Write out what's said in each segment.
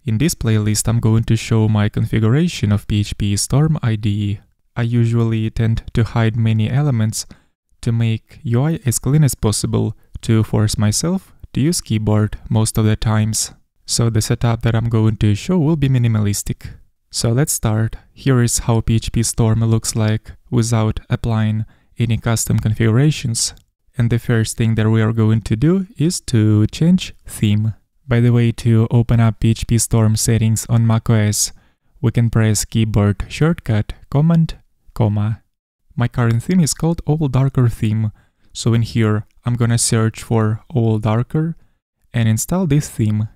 In this playlist, I'm going to show my configuration of PhpStorm IDE. I usually tend to hide many elements to make UI as clean as possible to force myself to use keyboard most of the times. So the setup that I'm going to show will be minimalistic. So let's start. Here is how PhpStorm looks like without applying any custom configurations. And the first thing that we are going to do is to change theme. By the way, to open up PhpStorm settings on macOS, we can press keyboard shortcut Command, comma. My current theme is called All Darker theme, so in here I'm gonna search for All Darker and install this theme.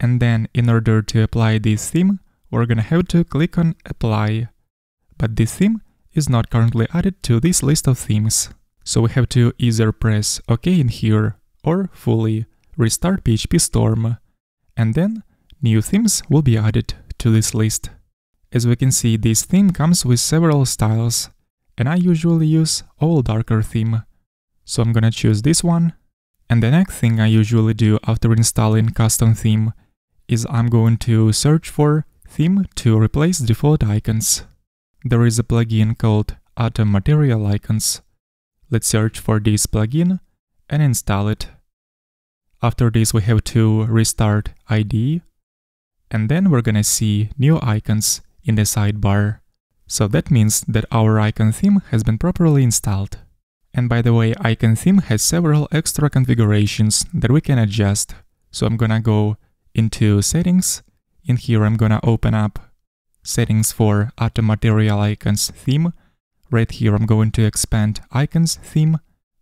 And then in order to apply this theme, we're gonna have to click on Apply. But this theme is not currently added to this list of themes. So we have to either press OK in here or fully restart PhpStorm, and then new themes will be added to this list. As we can see, this theme comes with several styles, and I usually use All Darker theme. So I'm gonna choose this one. And the next thing I usually do after installing custom theme is I'm going to search for theme to replace default icons. There is a plugin called Atom Material Icons. Let's search for this plugin and install it. After this, we have to restart IDE, and then we're gonna see new icons in the sidebar. So that means that our icon theme has been properly installed. And by the way, icon theme has several extra configurations that we can adjust. So I'm gonna go into settings. In here, I'm gonna open up settings for Atom Material Icons theme. Right here, I'm going to expand icons theme,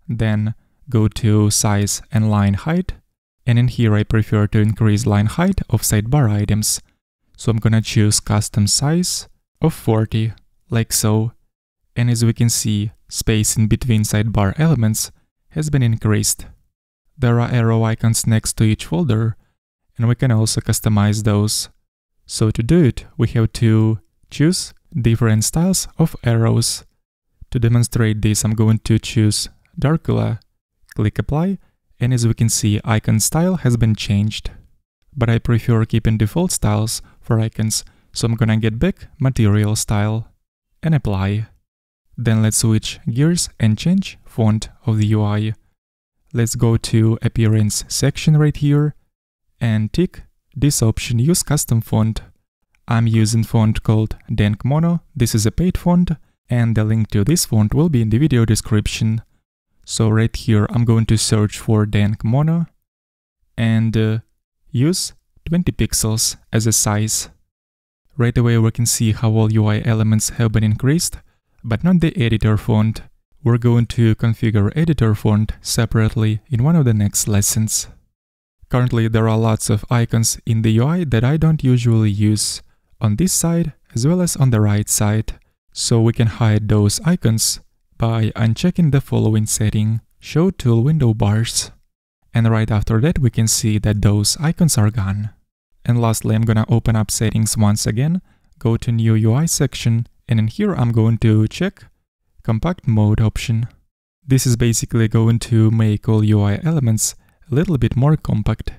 then go to size and line height. And in here, I prefer to increase line height of sidebar items. So I'm gonna choose custom size of 40, like so. And as we can see, space in between sidebar elements has been increased. There are arrow icons next to each folder, and we can also customize those. So to do it, we have to choose different styles of arrows. To demonstrate this, I'm going to choose Darkula, click Apply, and as we can see, icon style has been changed. But I prefer keeping default styles for icons, so I'm gonna get back Material Style and Apply. Then let's switch gears and change font of the UI. Let's go to Appearance section right here and tick this option, Use Custom Font. I'm using font called Dank Mono. This is a paid font, and the link to this font will be in the video description. So right here, I'm going to search for Dank Mono and use 20 pixels as a size. Right away, we can see how all UI elements have been increased, but not the editor font. We're going to configure editor font separately in one of the next lessons. Currently, there are lots of icons in the UI that I don't usually use, on this side as well as on the right side. So we can hide those icons by unchecking the following setting, Show Tool Window Bars. And right after that, we can see that those icons are gone. And lastly, I'm gonna open up settings once again, go to New UI section, and in here I'm going to check Compact Mode option. This is basically going to make all UI elements a little bit more compact.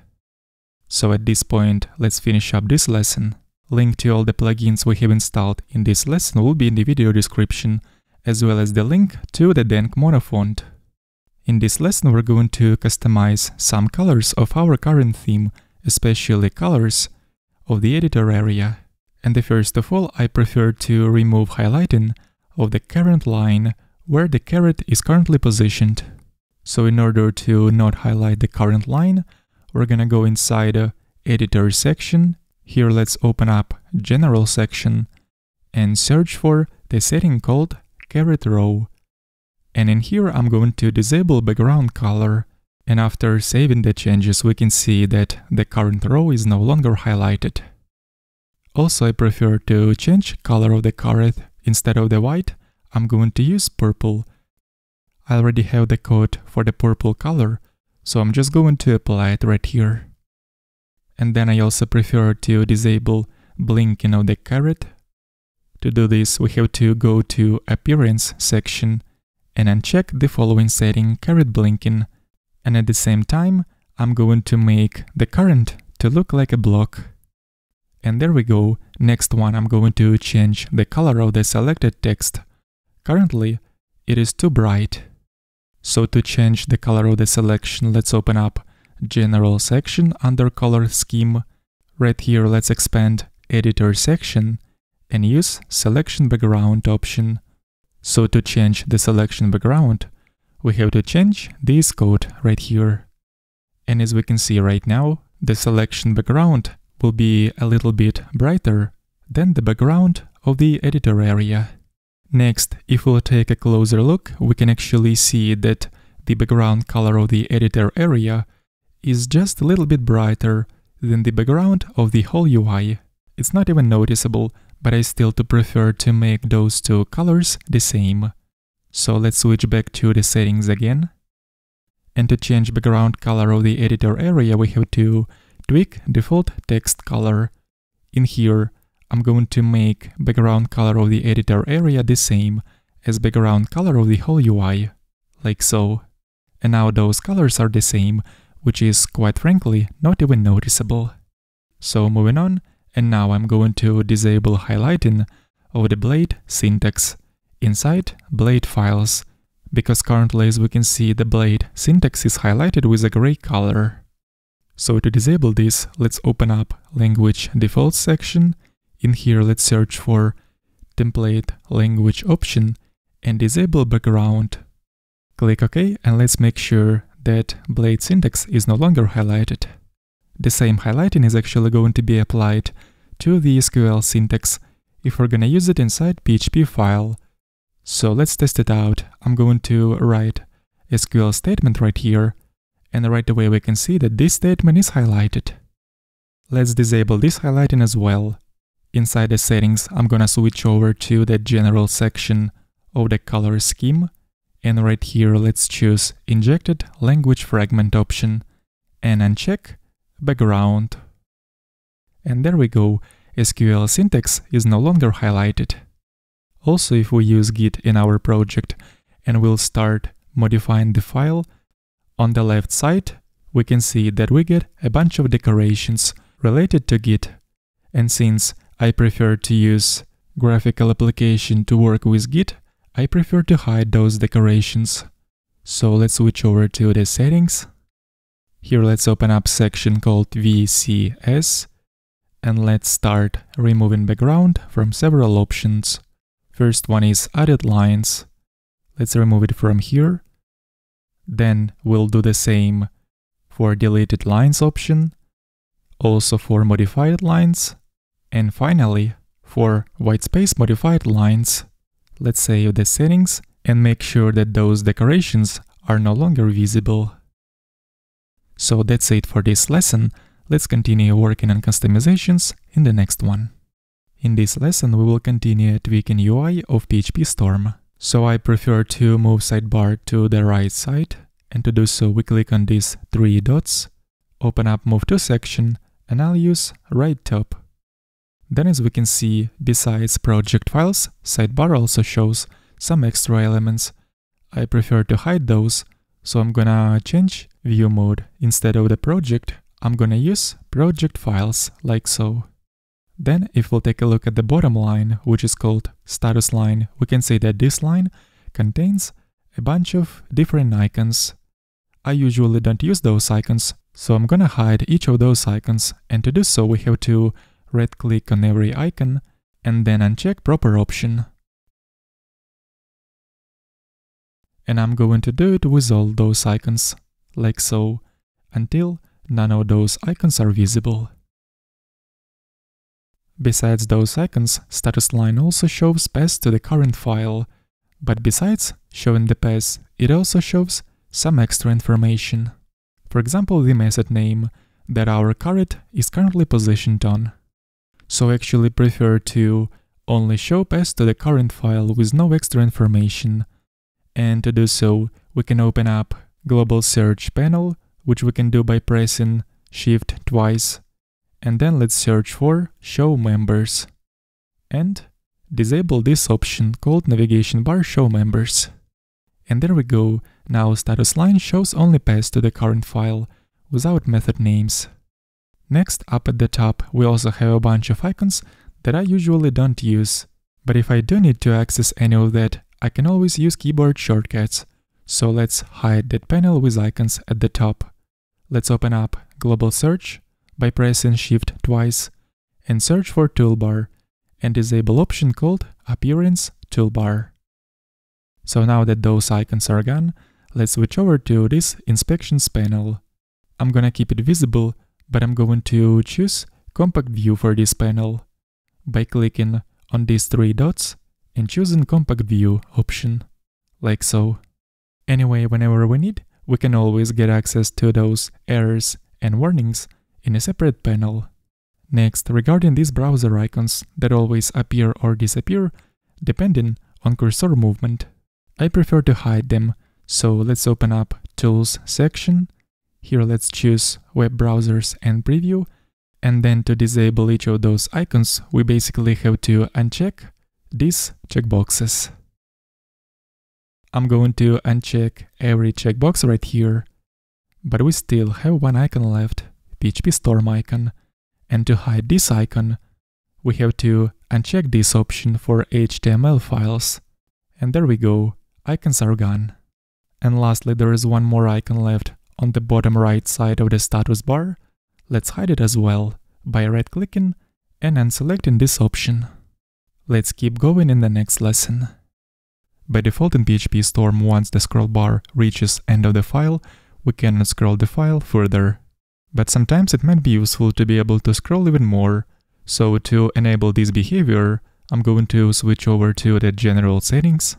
So at this point, let's finish up this lesson. Link to all the plugins we have installed in this lesson will be in the video description, as well as the link to the Dank Mono font. In this lesson, we're going to customize some colors of our current theme, especially colors of the editor area. And first of all, I prefer to remove highlighting of the current line where the caret is currently positioned. So in order to not highlight the current line, we're gonna go inside Editor section. Here let's open up General section and search for the setting called Caret Row. And in here I'm going to disable background color. And after saving the changes, we can see that the current row is no longer highlighted. Also, I prefer to change color of the caret. Instead of the white, I'm going to use purple. I already have the code for the purple color, so I'm just going to apply it right here. And then I also prefer to disable blinking of the caret. To do this, we have to go to Appearance section and uncheck the following setting, caret blinking. And at the same time, I'm going to make the current to look like a block. And there we go. Next one, I'm going to change the color of the selected text. Currently, it is too bright. So to change the color of the selection, let's open up General section under Color Scheme. Right here, let's expand Editor section and use Selection Background option. So to change the selection background, we have to change this code right here. And as we can see right now, the selection background will be a little bit brighter than the background of the editor area. Next, if we'll take a closer look, we can actually see that the background color of the editor area is just a little bit brighter than the background of the whole UI. It's not even noticeable, but I still prefer to make those two colors the same. So let's switch back to the settings again. And to change background color of the editor area, we have to tweak default text color. In here, I'm going to make background color of the editor area the same as background color of the whole UI, like so. And now those colors are the same, which is quite frankly not even noticeable. So moving on, and now I'm going to disable highlighting of the blade syntax inside blade files, because currently, as we can see, the blade syntax is highlighted with a gray color. So to disable this, let's open up Language Defaults section. In here, let's search for Template Language option and disable background. Click OK, and let's make sure that blade syntax is no longer highlighted. The same highlighting is actually going to be applied to the SQL syntax if we're gonna use it inside PHP file. So let's test it out. I'm going to write SQL statement right here, and right away we can see that this statement is highlighted. Let's disable this highlighting as well. Inside the settings, I'm gonna switch over to the General section of the Color Scheme, and right here let's choose Injected Language Fragment option and uncheck Background. And there we go, SQL syntax is no longer highlighted. Also, if we use Git in our project and we'll start modifying the file, on the left side we can see that we get a bunch of decorations related to Git. And since I prefer to use graphical application to work with Git, I prefer to hide those decorations. So let's switch over to the settings. Here let's open up section called VCS and let's start removing background from several options. First one is added lines. Let's remove it from here. Then we'll do the same for deleted lines option, also for modified lines, and finally for whitespace modified lines. Let's save the settings and make sure that those decorations are no longer visible. So that's it for this lesson. Let's continue working on customizations in the next one. In this lesson, we will continue tweaking UI of PhpStorm. So I prefer to move sidebar to the right side, and to do so we click on these three dots, open up Move to section, and I'll use right top. Then as we can see, besides project files, sidebar also shows some extra elements. I prefer to hide those, so I'm gonna change view mode. Instead of the project, I'm gonna use project files, like so. Then if we'll take a look at the bottom line, which is called status line, we can see that this line contains a bunch of different icons. I usually don't use those icons, so I'm gonna hide each of those icons, and to do so we have to right-click on every icon and then uncheck proper option. And I'm going to do it with all those icons, like so, until none of those icons are visible. Besides those icons, status line also shows paths to the current file, but besides showing the path, it also shows some extra information. For example, the method name that our caret is currently positioned on. So I actually prefer to only show paths to the current file with no extra information. And to do so, we can open up Global Search panel, which we can do by pressing Shift twice. And then let's search for Show Members. And disable this option called Navigation Bar Show Members. And there we go, now status line shows only paths to the current file, without method names. Next, up at the top, we also have a bunch of icons that I usually don't use. But if I do need to access any of that, I can always use keyboard shortcuts. So let's hide that panel with icons at the top. Let's open up Global Search by pressing Shift twice and search for Toolbar and disable option called Appearance Toolbar. So now that those icons are gone, let's switch over to this Inspections panel. I'm gonna keep it visible, but I'm going to choose Compact View for this panel by clicking on these three dots and choosing Compact View option, like so. Anyway, whenever we need, we can always get access to those errors and warnings in a separate panel. Next, regarding these browser icons that always appear or disappear depending on cursor movement, I prefer to hide them, so let's open up Tools section. Here let's choose Web Browsers and Preview, and then to disable each of those icons, we basically have to uncheck these checkboxes. I'm going to uncheck every checkbox right here, but we still have one icon left, PhpStorm icon, and to hide this icon, we have to uncheck this option for HTML files. And there we go, icons are gone. And lastly, there is one more icon left on the bottom right side of the status bar. Let's hide it as well by right-clicking and unselecting this option. Let's keep going in the next lesson. By default in PhpStorm, once the scroll bar reaches end of the file, we cannot scroll the file further. But sometimes it might be useful to be able to scroll even more. So to enable this behavior, I'm going to switch over to the General Settings.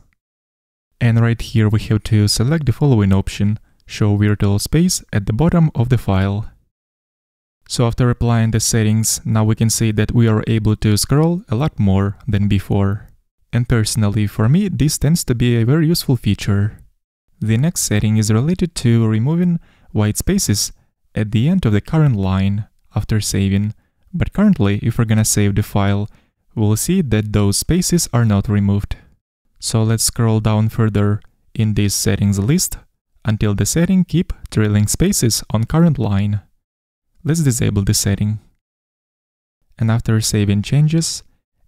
And right here we have to select the following option, Show Virtual Space at the bottom of the file. So after applying the settings, now we can see that we are able to scroll a lot more than before. And personally, for me, this tends to be a very useful feature. The next setting is related to removing white spaces at the end of the current line after saving. But currently, if we're gonna save the file, we'll see that those spaces are not removed. So let's scroll down further in this settings list until the setting Keep Trailing Spaces on Current Line. Let's disable the setting. And after saving changes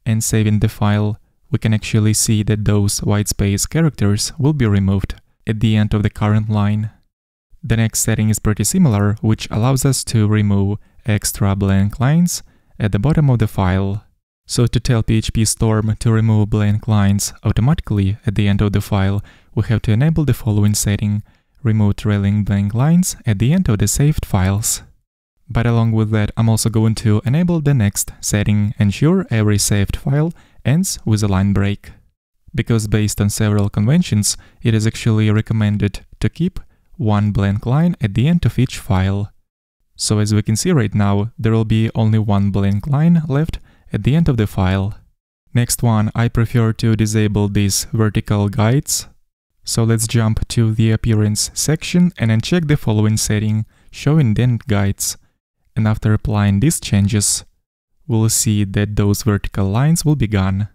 and saving the file, we can actually see that those white space characters will be removed at the end of the current line. The next setting is pretty similar, which allows us to remove extra blank lines at the bottom of the file. So to tell PhpStorm to remove blank lines automatically at the end of the file, we have to enable the following setting, Remove Trailing Blank Lines at the end of the saved files. But along with that, I'm also going to enable the next setting, ensure every saved file ends with a line break. Because based on several conventions, it is actually recommended to keep one blank line at the end of each file. So as we can see right now, there will be only one blank line left at the end of the file. Next one, I prefer to disable these vertical guides. So let's jump to the Appearance section and uncheck the following setting, Show Indent Guides. And after applying these changes, we'll see that those vertical lines will be gone.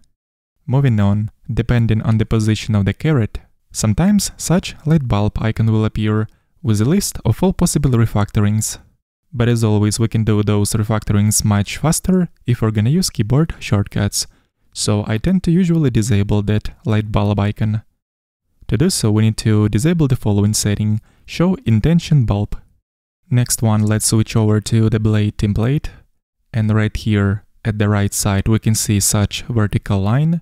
Moving on, depending on the position of the caret, sometimes such light bulb icon will appear with a list of all possible refactorings. But as always, we can do those refactorings much faster if we're gonna use keyboard shortcuts, so I tend to usually disable that light bulb icon. To do so, we need to disable the following setting, Show Intention Bulb. Next one, let's switch over to the Blade template, and right here at the right side we can see such vertical line,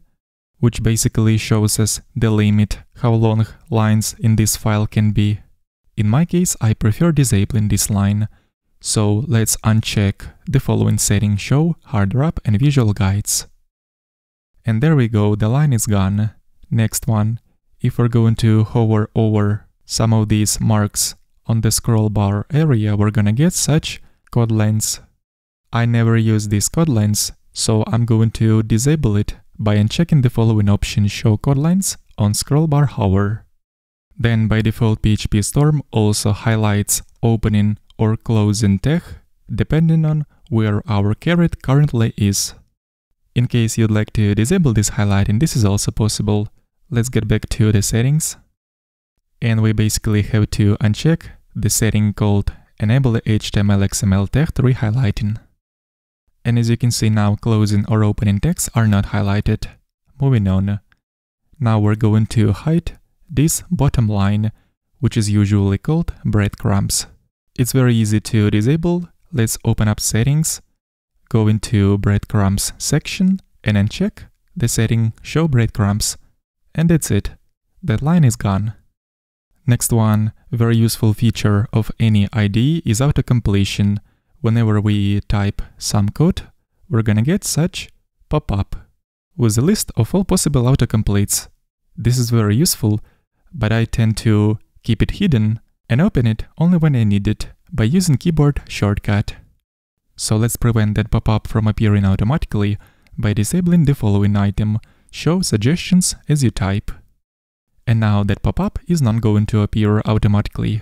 which basically shows us the limit how long lines in this file can be. In my case, I prefer disabling this line, so let's uncheck the following setting, Show Hard Wrap and Visual Guides. And there we go, the line is gone. Next one, if we're going to hover over some of these marks on the scroll bar area, we're gonna get such code lengths. I never use this code lengths, so I'm going to disable it by unchecking the following option, Show Code Lengths on scroll bar hover. Then by default PhpStorm also highlights opening or closing tag depending on where our caret currently is. In case you'd like to disable this highlighting, this is also possible. Let's get back to the settings. And we basically have to uncheck the setting called enable the HTML/XML text re-highlighting. And as you can see now, closing or opening text are not highlighted. Moving on. Now we're going to hide this bottom line, which is usually called breadcrumbs. It's very easy to disable. Let's open up settings, go into breadcrumbs section, and then check the setting show breadcrumbs. And that's it. That line is gone. Next one, very useful feature of any IDE is autocompletion. Whenever we type some code, we're gonna get such pop-up with a list of all possible autocompletes. This is very useful, but I tend to keep it hidden and open it only when I need it by using keyboard shortcut. So let's prevent that pop-up from appearing automatically by disabling the following item, show suggestions as you type. And now that pop-up is not going to appear automatically.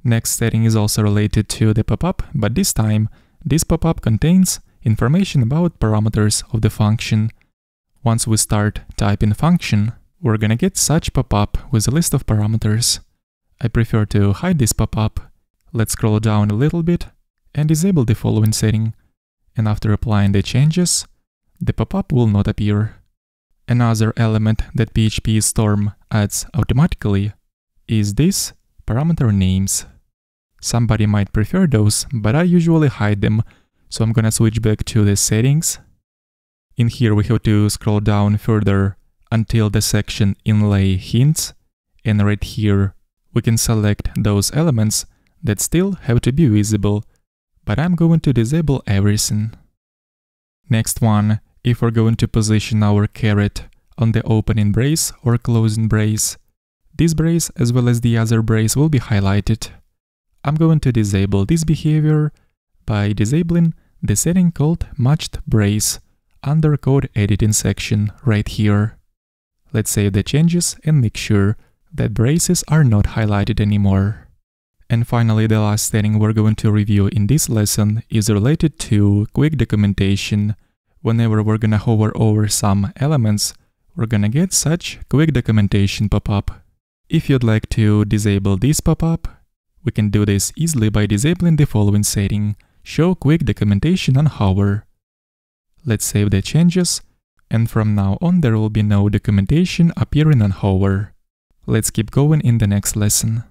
Next setting is also related to the pop-up, but this time this pop-up contains information about parameters of the function. Once we start typing function, we're gonna get such pop-up with a list of parameters. I prefer to hide this pop-up. Let's scroll down a little bit and disable the following setting. And after applying the changes, the pop-up will not appear. Another element that PhpStorm adds automatically is this parameter names. Somebody might prefer those, but I usually hide them, so I'm gonna switch back to the settings. In here we have to scroll down further until the section inlay hints, and right here we can select those elements that still have to be visible, but I'm going to disable everything. Next one, if we're going to position our caret on the opening brace or closing brace, this brace as well as the other brace will be highlighted. I'm going to disable this behavior by disabling the setting called matched brace under code editing section right here. Let's save the changes and make sure that braces are not highlighted anymore. And finally, the last setting we're going to review in this lesson is related to quick documentation. Whenever we're gonna hover over some elements, we're gonna get such quick documentation pop-up. If you'd like to disable this pop-up, we can do this easily by disabling the following setting, show quick documentation on hover. Let's save the changes, and from now on there will be no documentation appearing on hover. Let's keep going in the next lesson.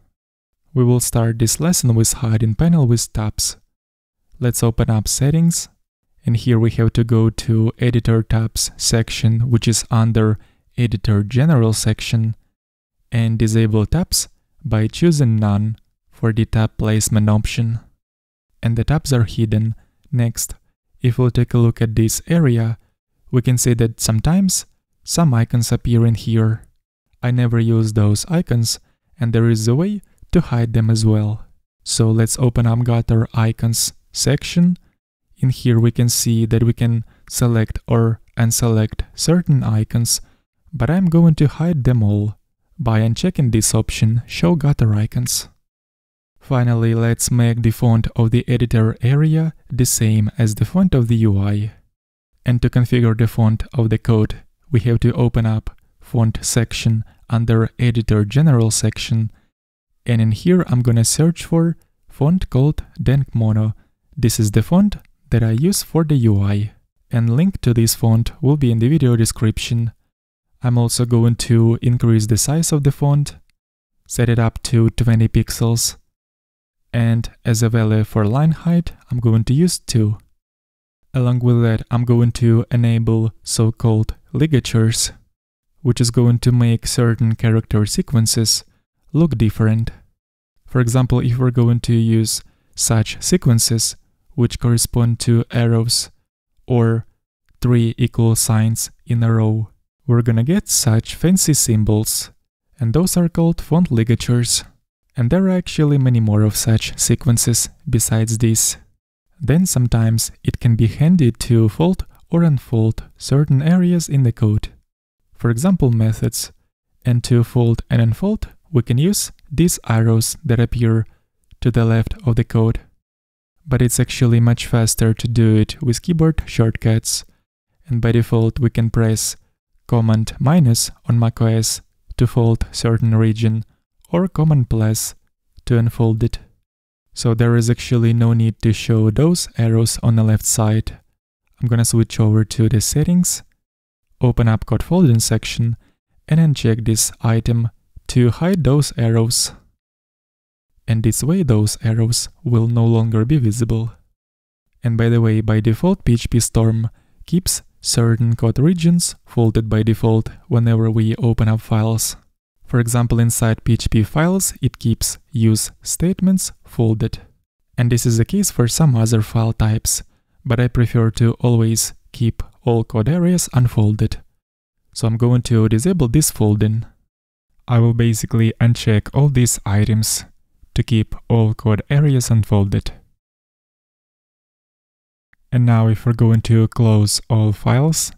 We will start this lesson with hiding panel with tabs. Let's open up settings, and here we have to go to editor tabs section, which is under editor general section, and disable tabs by choosing none for the tab placement option. And the tabs are hidden. Next, if we'll take a look at this area, we can see that sometimes some icons appear in here. I never use those icons, and there is a way to hide them as well. So let's open up Gutter Icons section. In here we can see that we can select or unselect certain icons, but I'm going to hide them all by unchecking this option, Show Gutter Icons. Finally, let's make the font of the editor area the same as the font of the UI. And to configure the font of the code, we have to open up Font section under Editor General section, and in here I'm gonna search for font called Denkmono. This is the font that I use for the UI, and link to this font will be in the video description. I'm also going to increase the size of the font, set it up to 20 pixels, and as a value for line height, I'm going to use 2. Along with that, I'm going to enable so-called ligatures, which is going to make certain character sequences look different. For example, if we're going to use such sequences, which correspond to arrows or 3 equal signs in a row, we're gonna get such fancy symbols, and those are called font ligatures. And there are actually many more of such sequences besides this. Then sometimes it can be handy to fold or unfold certain areas in the code. For example, methods. And to fold and unfold, we can use these arrows that appear to the left of the code. But it's actually much faster to do it with keyboard shortcuts. And by default, we can press Command- on macOS to fold certain region, or Command+ to unfold it. So there is actually no need to show those arrows on the left side. I'm gonna switch over to the settings, open up code folding section, and then check this item to hide those arrows. And this way those arrows will no longer be visible. And by the way, by default PhpStorm keeps certain code regions folded by default whenever we open up files. For example, inside PHP files, it keeps use statements folded. And this is the case for some other file types, but I prefer to always keep all code areas unfolded. So I'm going to disable this folding. I will basically uncheck all these items to keep all code areas unfolded. And now if we're going to close all files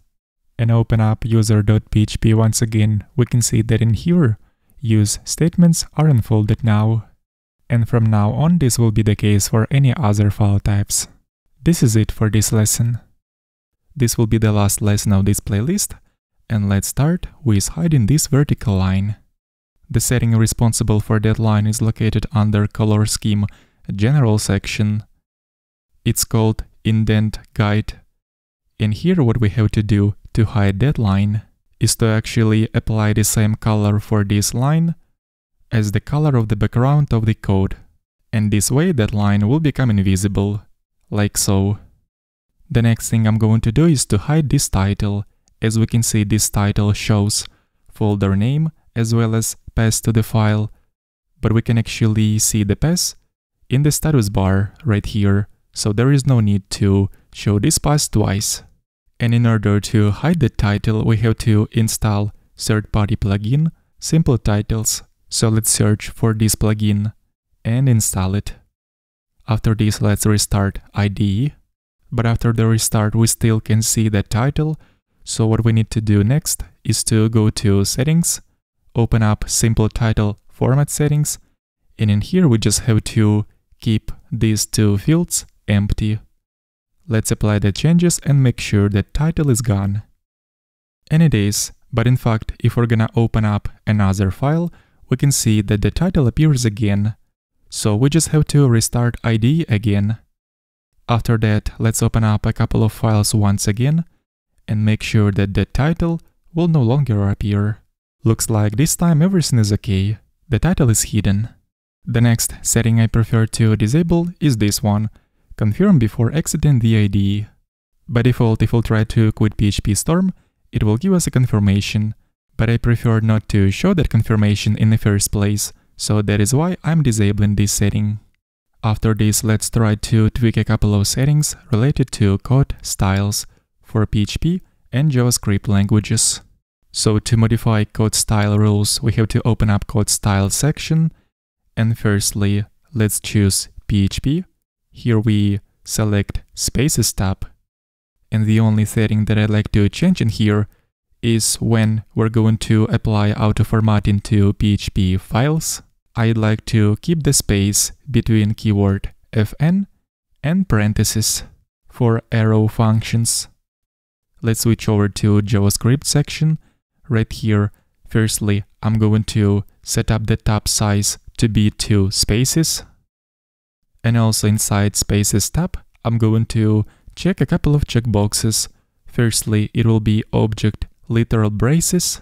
and open up user.php once again, we can see that in here, use statements are unfolded now. And from now on, this will be the case for any other file types. This is it for this lesson. This will be the last lesson of this playlist, and let's start with hiding this vertical line. The setting responsible for that line is located under Color Scheme General section. It's called Indent Guide. And here what we have to do to hide that line is to actually apply the same color for this line as the color of the background of the code. And this way that line will become invisible, like so. The next thing I'm going to do is to hide this title. As we can see, this title shows folder name as well as path to the file, but we can actually see the path in the status bar right here, so there is no need to show this path twice. And in order to hide the title, we have to install third-party plugin, Simple Titles. So let's search for this plugin and install it. After this, let's restart IDE. But after the restart, we still can see the title. So what we need to do next is to go to Settings, open up Simple Title Format Settings, and in here we just have to keep these two fields empty. Let's apply the changes and make sure that title is gone. And it is, but in fact, if we're gonna open up another file, we can see that the title appears again. So we just have to restart IDE again. After that, let's open up a couple of files once again and make sure that the title will no longer appear. Looks like this time everything is okay. The title is hidden. The next setting I prefer to disable is this one, confirm before exiting the IDE. By default, if we'll try to quit PhpStorm, it will give us a confirmation, but I prefer not to show that confirmation in the first place, so that is why I'm disabling this setting. After this, let's try to tweak a couple of settings related to code styles for PHP and JavaScript languages. So to modify code style rules, we have to open up code style section, and firstly, let's choose PHP. Here we select Spaces tab, and the only setting that I'd like to change in here is when we're going to apply auto-formatting to PHP files. I'd like to keep the space between keyword fn and parentheses for arrow functions. Let's switch over to JavaScript section. Right here, firstly, I'm going to set up the tab size to be 2 spaces. And also inside Spaces tab, I'm going to check a couple of checkboxes. Firstly, it will be object literal braces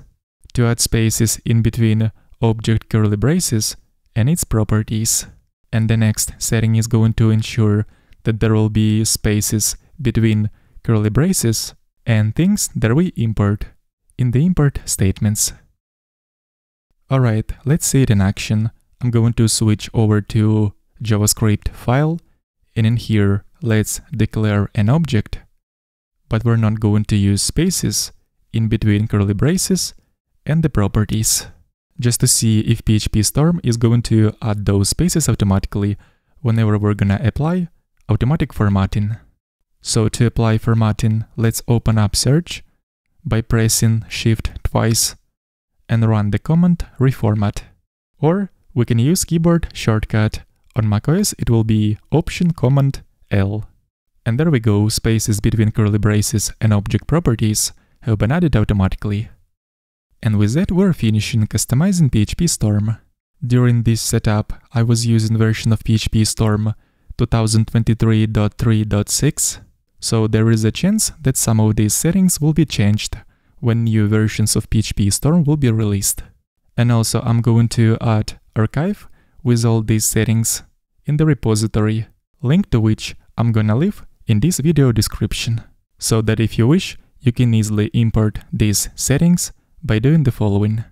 to add spaces in between object curly braces and its properties. And the next setting is going to ensure that there will be spaces between curly braces and things that we import in the import statements. Alright, let's see it in action. I'm going to switch over to JavaScript file, and in here let's declare an object, but we're not going to use spaces in between curly braces and the properties, just to see if PhpStorm is going to add those spaces automatically whenever we're gonna apply automatic formatting. So to apply formatting, let's open up search by pressing Shift twice and run the command reformat. Or we can use keyboard shortcut. On macOS it will be Option Command L. And there we go, spaces between curly braces and object properties have been added automatically. And with that we're finishing customizing PhpStorm. During this setup, I was using version of PhpStorm 2023.3.6, so there is a chance that some of these settings will be changed when new versions of PhpStorm will be released. And also I'm going to add archive with all these settings in the repository, link to which I'm gonna leave in this video description, so that if you wish, you can easily import these settings by doing the following.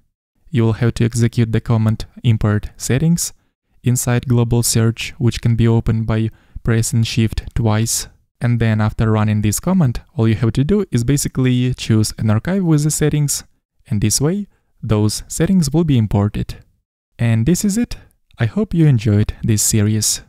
You will have to execute the command import settings inside global search, which can be opened by pressing Shift twice. And then after running this command, all you have to do is basically choose an archive with the settings, and this way, those settings will be imported. And this is it. I hope you enjoyed this series.